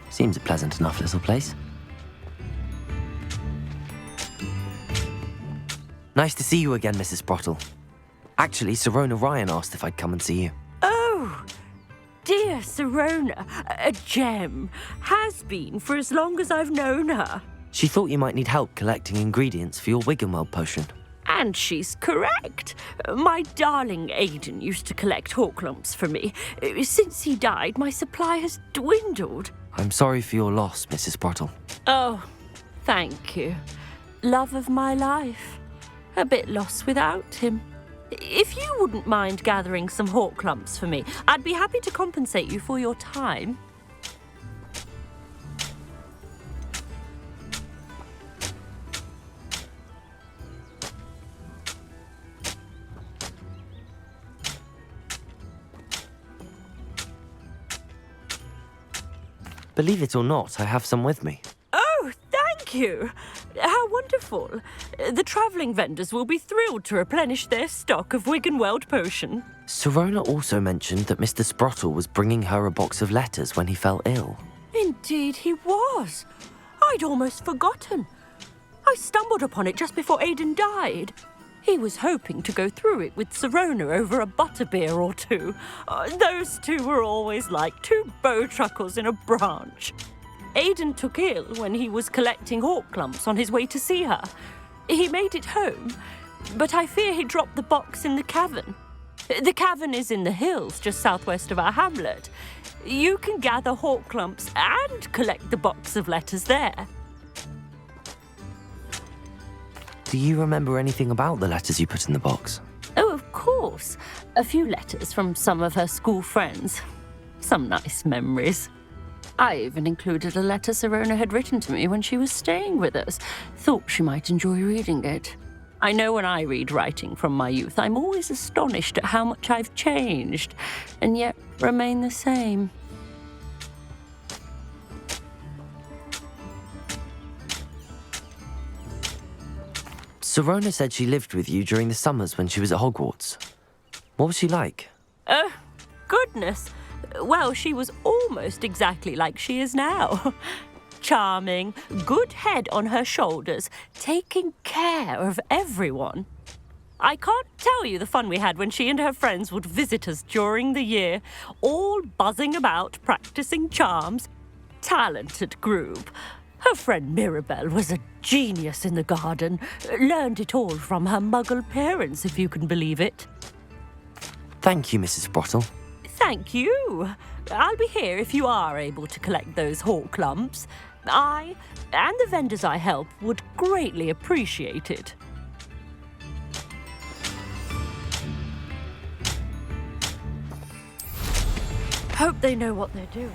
Seems a pleasant enough little place. Nice to see you again, Mrs. Sprottle. Actually, Sirona Ryan asked if I'd come and see you. Oh, dear Sirona, a gem. Has been for as long as I've known her. She thought you might need help collecting ingredients for your Wiggenweld potion. And she's correct. My darling Aidan used to collect Horklumps for me. Since he died, my supply has dwindled. I'm sorry for your loss, Mrs. Sprottle. Oh, thank you. Love of my life. A bit lost without him. If you wouldn't mind gathering some Horklumps for me, I'd be happy to compensate you for your time. Believe it or not, I have some with me. Oh, thank you. How wonderful. The travelling vendors will be thrilled to replenish their stock of Wiggenweld potion. Sirona also mentioned that Mr. Sprottle was bringing her a box of letters when he fell ill. Indeed he was. I'd almost forgotten. I stumbled upon it just before Aidan died. He was hoping to go through it with Sirona over a butterbeer or two. Those two were always like two bowtruckles in a branch. Aidan took ill when he was collecting Horklumps on his way to see her. He made it home, but I fear he dropped the box in the cavern. The cavern is in the hills just southwest of our hamlet. You can gather Horklumps and collect the box of letters there. Do you remember anything about the letters you put in the box? Oh, of course. A few letters from some of her school friends. Some nice memories. I even included a letter Sirona had written to me when she was staying with us. Thought she might enjoy reading it. I know when I read writing from my youth, I'm always astonished at how much I've changed, and yet remain the same. Sirona said she lived with you during the summers when she was at Hogwarts. What was she like? Oh, goodness. Well, she was almost exactly like she is now. Charming, good head on her shoulders, taking care of everyone. I can't tell you the fun we had when she and her friends would visit us during the year, all buzzing about, practicing charms. Talented group. Her friend Mirabelle was a genius in the garden. Learned it all from her muggle parents, if you can believe it. Thank you, Mrs. Sprottle. Thank you. I'll be here if you are able to collect those Horklumps. I and the vendors I help would greatly appreciate it. Hope they know what they're doing.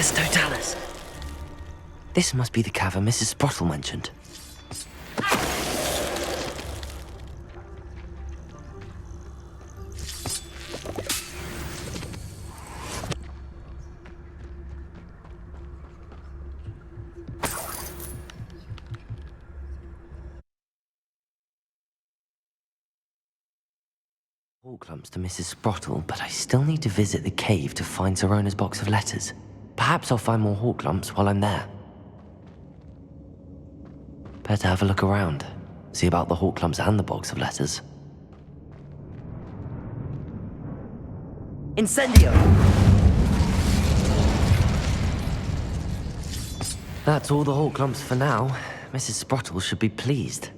Totalis. This must be the cavern Mrs. Sprottle mentioned. Horklumps to Mrs. Sprottle, but I still need to visit the cave to find Sirona's box of letters. Perhaps I'll find more Horklumps while I'm there. Better have a look around. See about the Horklumps and the box of letters. Incendio! That's all the Horklumps for now. Mrs. Sprottle should be pleased.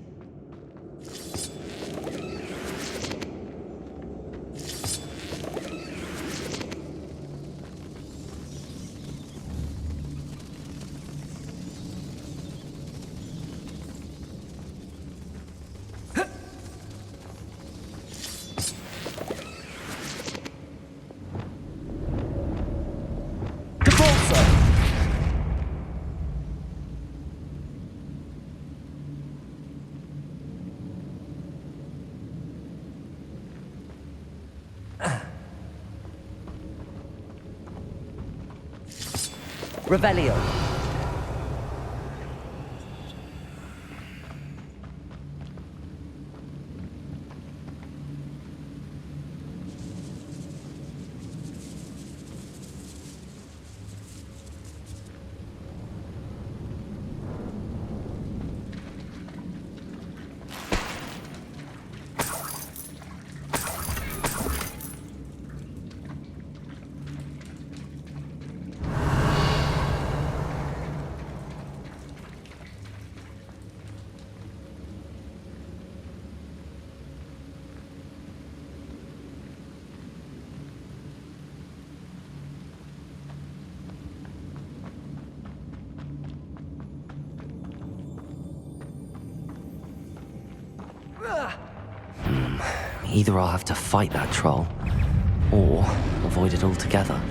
Revelio. Either I'll have to fight that troll, or avoid it altogether.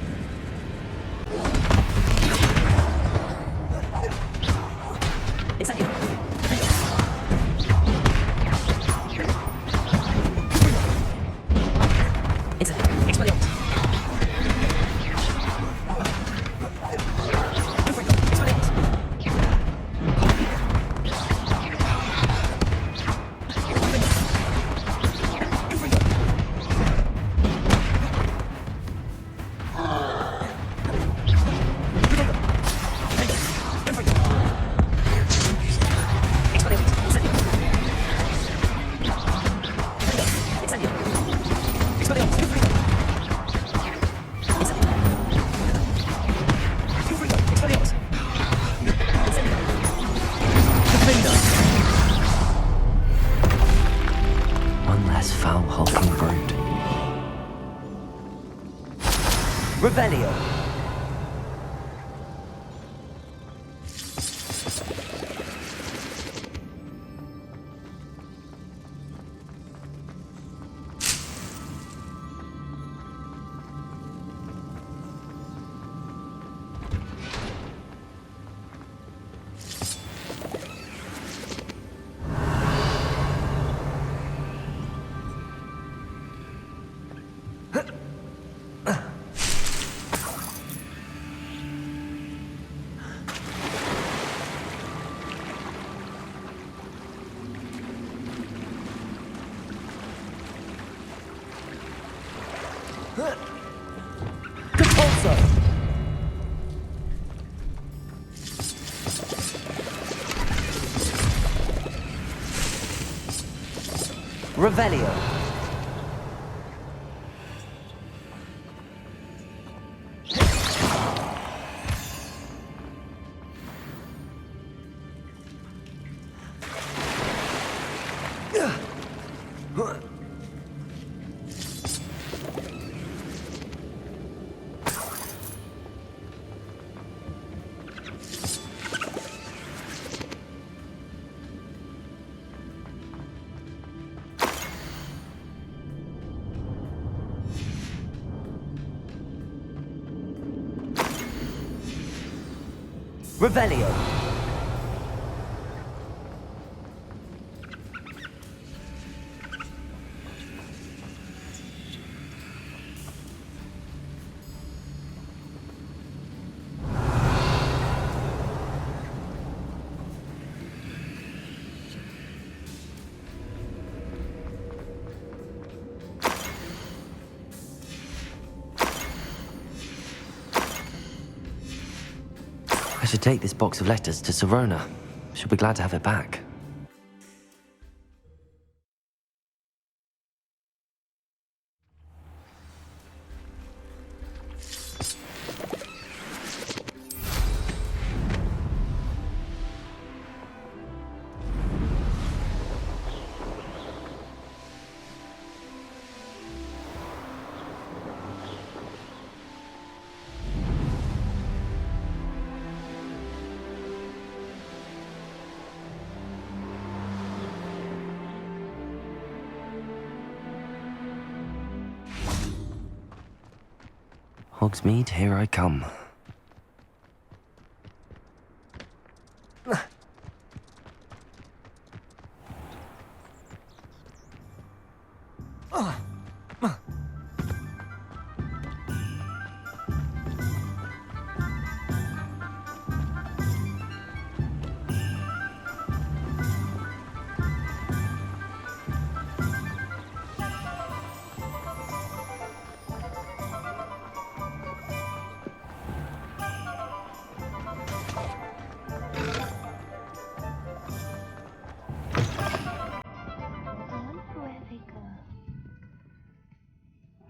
One less foul hulking brute. Revelio. Revelio. Revelio. I should take this box of letters to Sirona. She'll be glad to have it back. Hogsmeade, here I come.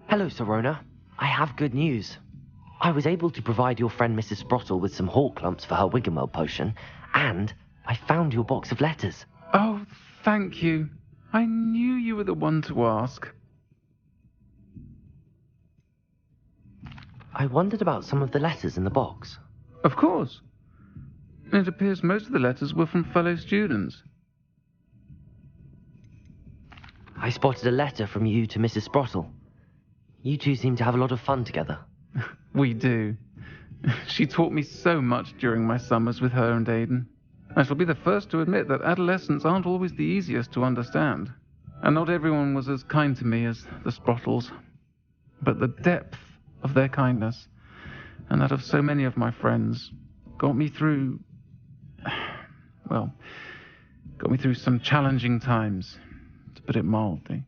Hello, Sirona. I have good news. I was able to provide your friend Mrs. Sprottle with some Horklumps for her Wiggenweld potion, and I found your box of letters. Oh, thank you. I knew you were the one to ask. I wondered about some of the letters in the box. Of course. It appears most of the letters were from fellow students. I spotted a letter from you to Mrs. Sprottle. You two seem to have a lot of fun together. We do. She taught me so much during my summers with her and Aidan. I shall be the first to admit that adolescents aren't always the easiest to understand. And not everyone was as kind to me as the Sprottles. But the depth of their kindness, and that of so many of my friends, got me through some challenging times, to put it mildly.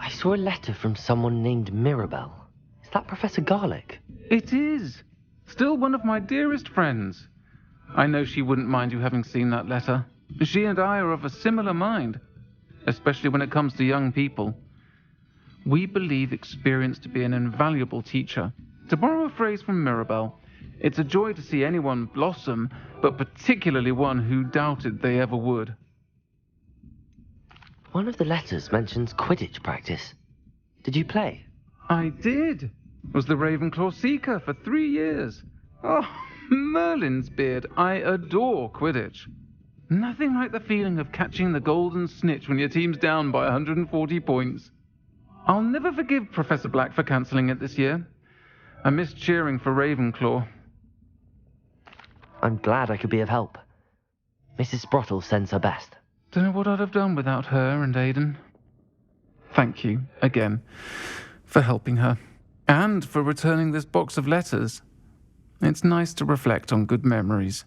I saw a letter from someone named Mirabelle. Is that Professor Garlick? It is. Still one of my dearest friends. I know she wouldn't mind you having seen that letter. She and I are of a similar mind, especially when it comes to young people. We believe experience to be an invaluable teacher. To borrow a phrase from Mirabelle, it's a joy to see anyone blossom, but particularly one who doubted they ever would. One of the letters mentions Quidditch practice. Did you play? I did. Was the Ravenclaw Seeker for 3 years. Oh, Merlin's beard, I adore Quidditch. Nothing like the feeling of catching the golden snitch when your team's down by 140 points. I'll never forgive Professor Black for cancelling it this year. I missed cheering for Ravenclaw. I'm glad I could be of help. Mrs. Sprottle sends her best. Don't know what I'd have done without her and Aidan. Thank you, again, for helping her. And for returning this box of letters. It's nice to reflect on good memories.